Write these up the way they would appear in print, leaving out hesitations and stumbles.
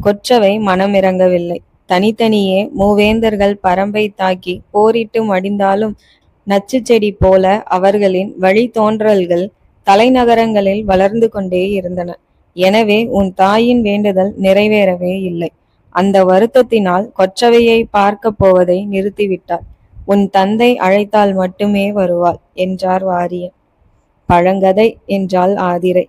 கொற்றவை மனமிறங்கவில்லை. தனித்தனியே மூவேந்தர்கள் பரம்பை தாக்கி போரிட்டு மடிந்தாலும் நச்சு செடி போல அவர்களின் வழித்தோன்றல்கள் தலைநகரங்களில் வளர்ந்து கொண்டே இருந்தன. எனவே உன் தாயின் வேண்டுதல் நிறைவேறவே இல்லை. அந்த வருத்தத்தினால் கொற்றவையை பார்க்க போவதை நிறுத்திவிட்டாள். உன் தந்தை அழைத்தால் மட்டுமே வருவாள் என்றார் வாரியன். பழங்கதை என்றாள் ஆதிரை.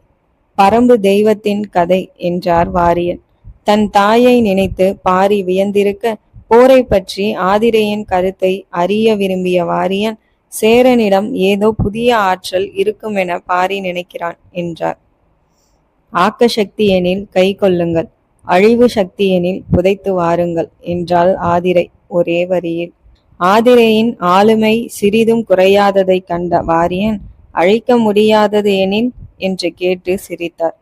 பரம்பு தெய்வத்தின் கதை என்றார் வாரியன். தன் தாயை நினைத்து பாரி வியந்திருக்க போரை பற்றி ஆதிரையின் கருத்தை அறிய விரும்பிய வாரியன், சேரனிடம் ஏதோ புதிய ஆற்றல் இருக்குமென பாரி நினைக்கிறான் என்றார். ஆக்க சக்தி எனில் கை கொள்ளுங்கள், அழிவு சக்தி எனில் புதைத்து வாருங்கள் என்றாள் ஆதிரை ஒரே வரியில். ஆதிரையின் ஆளுமை சிறிதும் குறையாததை கண்ட வாரியன், அழிக்க முடியாதது எனில் என்று கேட்டு சிரித்தார்.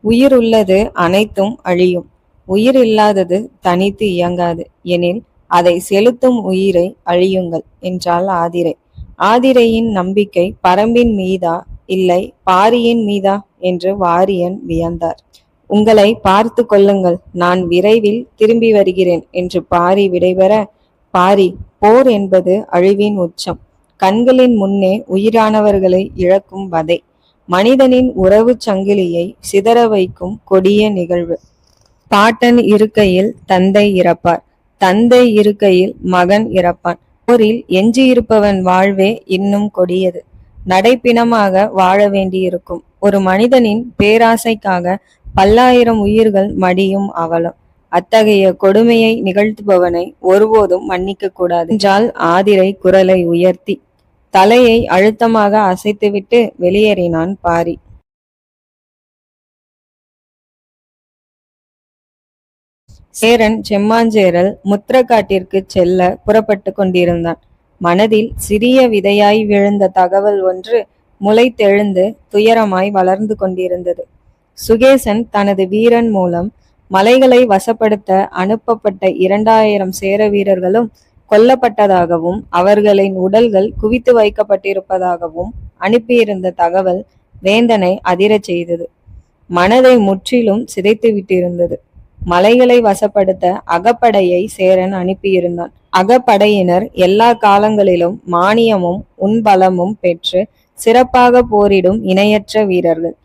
உயிர் உள்ளது அனைத்தும் அழியும், உயிர் இல்லாதது தனித்து இயங்காது எனில் அதை செலுத்தும் உயிரை அழியுங்கள் என்றாள் ஆதிரை. ஆதிரையின் நம்பிக்கை பரம்பின் மீதா இல்லை பாரியின் மீதா என்று வாரியன் வியந்தார். உங்களை பார்த்து கொள்ளுங்கள், நான் விரைவில் திரும்பி வருகிறேன் என்று பாரி விடைபெற, பாரி, போர் என்பது அழிவின் உச்சம், கண்களின் முன்னே உயிரானவர்களை இழக்கும் வதை, மனிதனின் உறவு சங்கிலியை சிதற வைக்கும் கொடிய நிகழ்வு. பாட்டன் இருக்கையில் தந்தை இறப்பார், தந்தை இருக்கையில் மகன் இறப்பான். போரில் எஞ்சியிருப்பவன் வாழ்வே இன்னும் கொடியது. நடைப்பிணமாக வாழ வேண்டியிருக்கும். ஒரு மனிதனின் பேராசைக்காக 10,000 உயிர்கள் மடியும் அவலம். அத்தகைய கொடுமையை நிகழ்த்துபவனை ஒருபோதும் மன்னிக்க கூடாது என்றால் ஆதிரை குரலை உயர்த்தி. தலையை அழுத்தமாக அசைத்துவிட்டு வெளியேறினான் பாரி. சேரன் செம்மாஞ்சேரல் முத்திரக்காட்டிற்கு செல்ல புறப்பட்டு கொண்டிருந்தான். மனதில் சிறிய விதையாய் விழுந்த தகவல் ஒன்று முளைத்தெழுந்து துயரமாய் வளர்ந்து கொண்டிருந்தது. சுகேசன் தனது வீரன் மூலம் மலைகளை வசப்படுத்த அனுப்பப்பட்ட 2000 சேர வீரர்களும் கொல்லப்பட்டதாகவும் அவர்களின் உடல்கள் குவித்து வைக்கப்பட்டிருப்பதாகவும் அனுப்பியிருந்த தகவல் வேந்தனை அதிரச் செய்தது. மனதை முற்றிலும் சிதைத்து விட்டிருந்தது. மலைகளை வசப்படுத்த அகப்படையை சேரன் அனுப்பியிருந்தான். அகப்படையினர் எல்லா காலங்களிலும் மானியமும் உன்பலமும் பெற்று சிறப்பாக போரிடும் இணையற்ற வீரர்கள்.